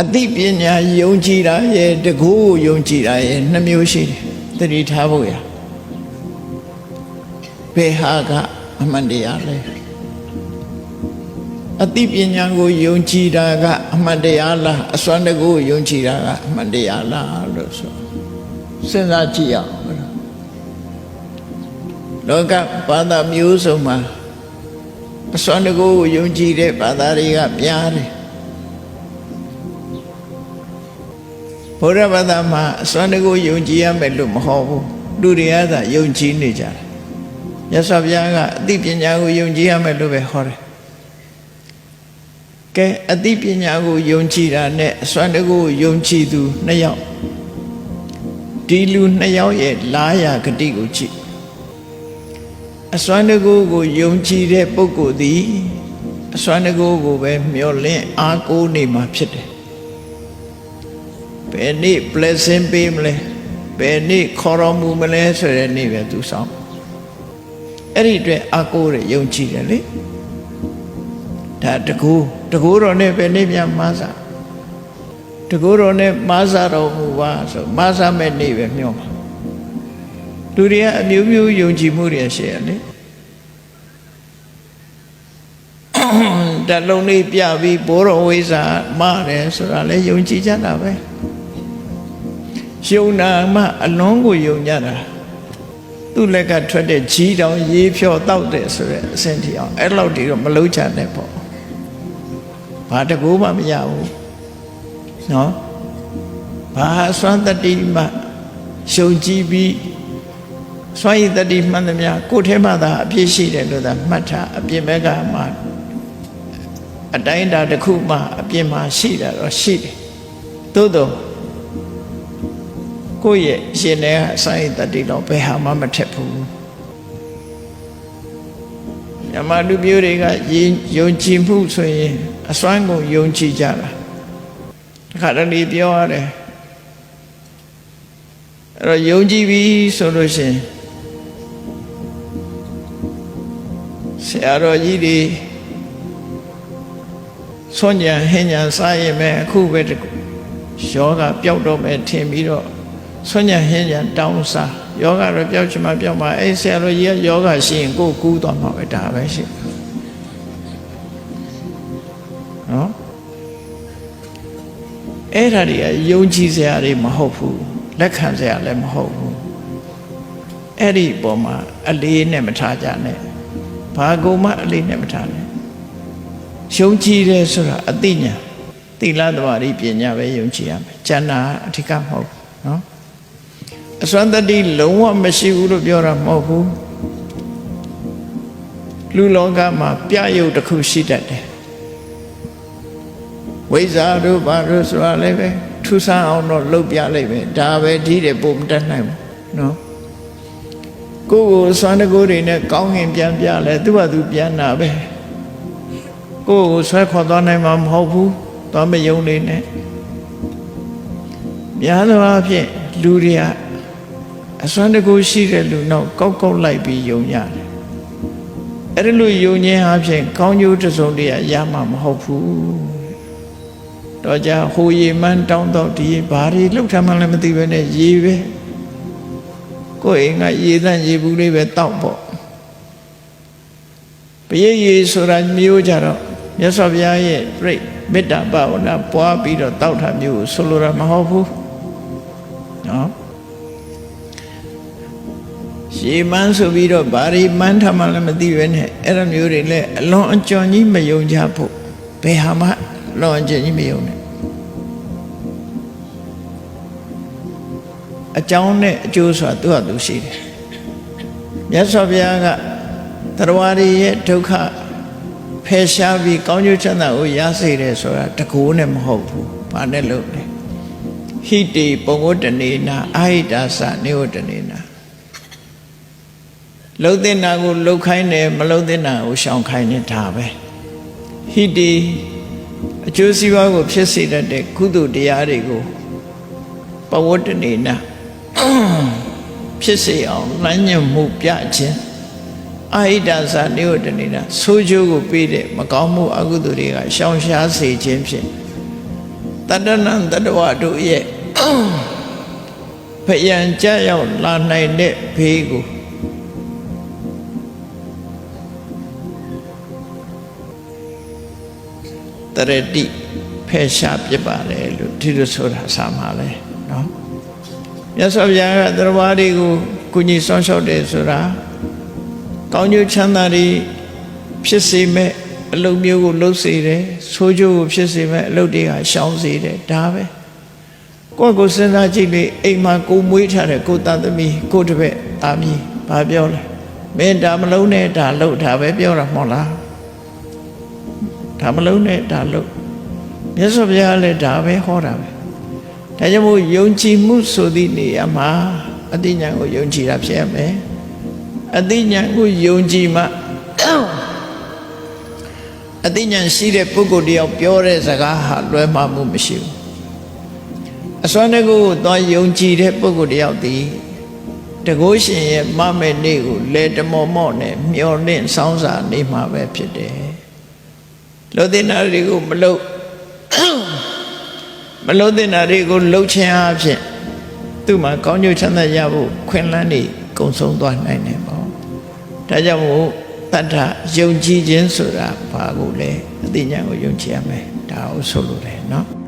အသိပညာယုံကြည်တာရဲ့တကူယုံကြည်တာရဲ့နှစ်မျိုးရှိတယ်သတိထားဖို့ရဘယ်ဟာကအမှန်တရားလဲအသိပညာကိုယုံကြည်တာကအမှန်တရားလားအစွမ်းတကူယုံကြည်တာကအမှန်တရားလားလို့ဆိုစဉ်းစားကြည့်အောင်လောကဘာသာမျိုးစုံမှာအစွမ်းတကူယုံကြည်တဲ့ဘာသာတွေကများတယ်ဘုရားဘာသာမှာအစွမ်းတကူယုံကြည်ရမယ်လို့မဟုတ်ဘူးလူတွေကသာယုံကြည်နေကြတယ်မြတ်စွာဘုရားကအသိပညာကိုယုံကြည်ရမယ်လို့ပဲဟောတယ်ကဲအသိပညာကိုယုံကြည်တာနဲ့အစွမ်းတကူယုံကြည်သူနှစ်ယောက်ဒီလူနှစ်ယောက်ရဲ့လားရာဂတိကိုကြည့်အစွမ်းတကူကိုယုံကြည်တဲ့ပုဂ္ဂိုလ်သည်အစွမ်းတကူကိုပဲမျှော်လင့်အားကိုးနေမှာဖြစ်တယ်ဘယ်နေ့ blessing ပေးမလဲဘယ်နေ့ခေါ်တော်မူမလဲဆိုတဲ့နေ့ပဲသူဆောင်အဲ့ဒီအတွက်အားကိုးရယုံကြည်တယ်လေဒါတကူတော်နဲ့ပဲနေ့ပြန်မဆာတကူတော်နဲ့မဆာတော်မူပါဆိုမဆာမဲ့နေ့ပဲမျှော်ပါလူတွေကအမျိုးမျိုးယုံကြည်မှုတွေရှိရလေတလုံးလေးပြပြီးဘိုးတော်ဝိဇ္ဇာမားတယ်ဆိုတာလေယုံကြည်ကြတာပဲယုံနာမှအလွန်ကိုယုံကြတာသူ့လက်ကထွက်တဲ့ကြီးတောင်ရေးဖြောတောက်တယ်ဆိုတဲ့အဆင့်ထိအောင်အဲ့လောက်ဒီတော့မလုံးချနဲ့ပေါ့ဘာတကူမှမရဘူးနော်ဘာစွမ်းတတိမှရှုံကြည့်ပြီးစွမ်းရည်တတိမှန်သမျှကိုယ်ထဲမှာသာအပြည့်ရှိတယ်လို့သာမှတ်ထားအပြင်ဘက်ကမှအတိုင်းတာတစ်ခုမှအပြင်မှာရှိတာတော့ရှိတယ်သို့တော့ကိုယ့်ရဲ့ရှင်ထဲကစွမ်းရည်တတိတော့ဘယ်ဟာမှမထက်ဘူးညမလူမျိုးတွေကယုံကြည်မှုဆိုရင်အစွမ်းကိုယုံကြည်ကြတာခါတလေပြောရတယ်အဲ့တော့ယုံကြည်ပြီဆိုလို့ရှိရင်ဆရာတော်ကြီးတွေဆွမ်းကြံဟင်းကြံစားရင်ပဲအခုပဲယောဂပျောက်တော့မယ်ထင်ပြီးတော့ဆွမ်းကြံဟင်းကြံတောင်းစားယောဂတော့ပျောက်ချင်မှပျောက်မှာအဲ့ဆရာတော်ကြီးကယောဂရှိရင်ကိုယ်ကူးသွားမှာပဲဒါပဲရှိနော်အဲ့ဒါတွေကယုံကြည်စရာတွေမဟုတ်ဘူးလက်ခံစရာလည်းမဟုတ်ဘူးအဲ့ဒီပုံမှာအလေးနဲ့မထားကြနဲ့ဘာကုန်မှအလေးနဲ့မထားနဲ့ယုံကြည်တယ်ဆိုတာအသိဉာဏ်သီလသမာဓိပညာပဲယုံကြည်ရမယ်ဉာဏ်အဓိကမဟုတ်ဘူးနော်အစွမ်းတတိလုံးဝမရှိဘူးလို့ပြောတာမဟုတ်ဘူးလူလောကမှာပြယုတ်တစ်ခုရှိတတ်တယ်ဝိဇ္ဇာတို့ဘာတို့ဆိုတာလည်းပဲထူဆန်းအောင်တော့လုပ်ပြလိုက်ပဲဒါပဲဒီတဲ့ပုံမတတ်နိုင်ဘူးနော်ကိုယ်စွမ်းတကူတွေနဲ့ကောင်းငင်ပြန်ပြလဲသူ့ဟာသူပြန်တာပဲကိုယ်ဆွဲခေါ်သွားနိုင်မှာမဟုတ်ဘူးသွားမယုံနေနဲ့များသောအားဖြင့်လူတွေကအစွမ်းတကူရှိတဲ့လူတော့ကောက်လိုက်ပြီးယုံရတယ်အဲ့ဒီလိုယုံခြင်းအပြင်ကောင်းကျိုးတစ်စုံတည်းရမှာမဟုတ်ဘူးတော့ကြဟိုရေမှန်းတောင်းတော့ဒီဘာတွေလှုပ်ထားမှလည်းမသိပဲနဲ့ရေပဲကိုယ်အိမ်ကရေသန့်ရေဘူးလေးပဲတောက်ပေါ့ပရိရေဆိုတာမျိုးကြတော့မြတ်စွာဘုရားရဲ့ပြိမေတ္တာဘာဝနာပွားပြီးတော့တောက်တာမျိုးကိုဆိုလိုတာမဟုတ်ဘူးနော်ရေမှန်းဆိုပြီးတော့ဘာတွေမှန်းထားမှလည်းမသိပဲနဲ့အဲ့လိုမျိုးတွေလည်းအလွန်အကျွံကြီးမယုံကြဖို့ဘယ်ဟာမှလွန်အကျွံကြီးမယုံနဲ့အကြောင်းနဲ့အကျိုးဆိုတာသူ့ဟာသူရှိတယ်မြတ်စွာဘုရားကတရားတွေရဲ့ဒုက္ခဖယ်ရှားပြီးကောင်းကျိုးချမ်းသာကိုရစေတယ်ဆိုတာတကူနဲ့မဟုတ်ဘူးဘာနဲ့လို့လဲဟိတေပုံဝတ္တနေနာအာဟိတာသနေဝတ္တနေနာလှုပ်တဲ့နာကိုလှုပ်ခိုင်းတယ်မလှုပ်တဲ့နာကိုရှောင်ခိုင်းတယ်ဒါပဲဟိတေအကျိုးစီးပွားကိုဖြစ်စေတတ်တဲ့ကုသိုလ်တရားတွေကိုပဝတ္တနေနာဖြစ်စေအောင်လမ်းညွှန်မှုပြခြင်းအာဟိတသနေဝတ္တနေနာဆိုးကျိုးကိုပေးတဲ့မကောင်းမှုအကုသိုလ်တွေကရှောင်ရှားစေခြင်းဖြင့် တတ္တနံတတ္တဝါတို့ရဲ့ဖယံကြရောက်လာနိုင်တဲ့ဘေးကိုတရတိဖယ်ရှားပြပါတယ်လို့ဒီလိုဆိုတာစာမှာလဲနော်မြတ်စွာဘုရားကတတ္တဝါတွေကိုကုညီဆောင်ရှောက်တယ်ဆိုတာကောင်းကျိုးချမ်းသာတွေဖြစ်စေမဲ့အလုပ်မျိုးကိုလုပ်စေတယ်ဆိုးကျိုးကိုဖြစ်စေမဲ့အလုပ်တွေကရှောင်စေတယ်ဒါပဲကိုယ့်ကိုစဉ်းစားကြည့်လေအိမ်မှာကိုမွေးထားတဲ့ကိုသားသမီးကိုတပည့်သားမီးဘာပြောလဲမင်းဒါမလုံးနဲ့ဒါလုပ်ဒါပဲပြောတာမဟုတ်လားဒါမလုံးနဲ့ဒါလုပ်မြတ်စွာဘုရားလည်းဒါပဲဟောတာပဲဒါကြောင့်မို့ယုံကြည်မှုဆိုသည့်နေရာမှာအသိဉာဏ်ကိုယုံကြည်တာဖြစ်ရမယ်အသိဉာဏ်ကိုယုံကြည်မှအသိဉာဏ်ရှိတဲ့ပုဂ္ဂိုလ်တယောက်ပြောတဲ့စကားဟာလွဲမှားမှုမရှိဘူးအစွမ်းတကူကိုသွားယုံကြည်တဲ့ပုဂ္ဂိုလ်တယောက်သည်တကုရှင်ရဲ့မမဲ့နေ့ကိုလေတမောမော့နဲ့မျောလင့်ဆောင်းစာနေမှာပဲဖြစ်တယ်လို့တဲ့နာတွေကိုမလုပ်တဲ့နာတွေကိုလှုပ်ခြင်းအဖြစ်သူ့မှာကောင်းကျိုးချမ်းသာရဖို့ခွင့်လန်းနေကုံဆုံးသွားနိုင်တယ်ပေါ့ဒါကြောင့်မို့တတ္ထယုံကြည်ခြင်းဆိုတာဘာကိုလဲအသိဉာဏ်ကိုယုံကြည်ရမယ်ဒါကိုဆိုလိုတယ်နော်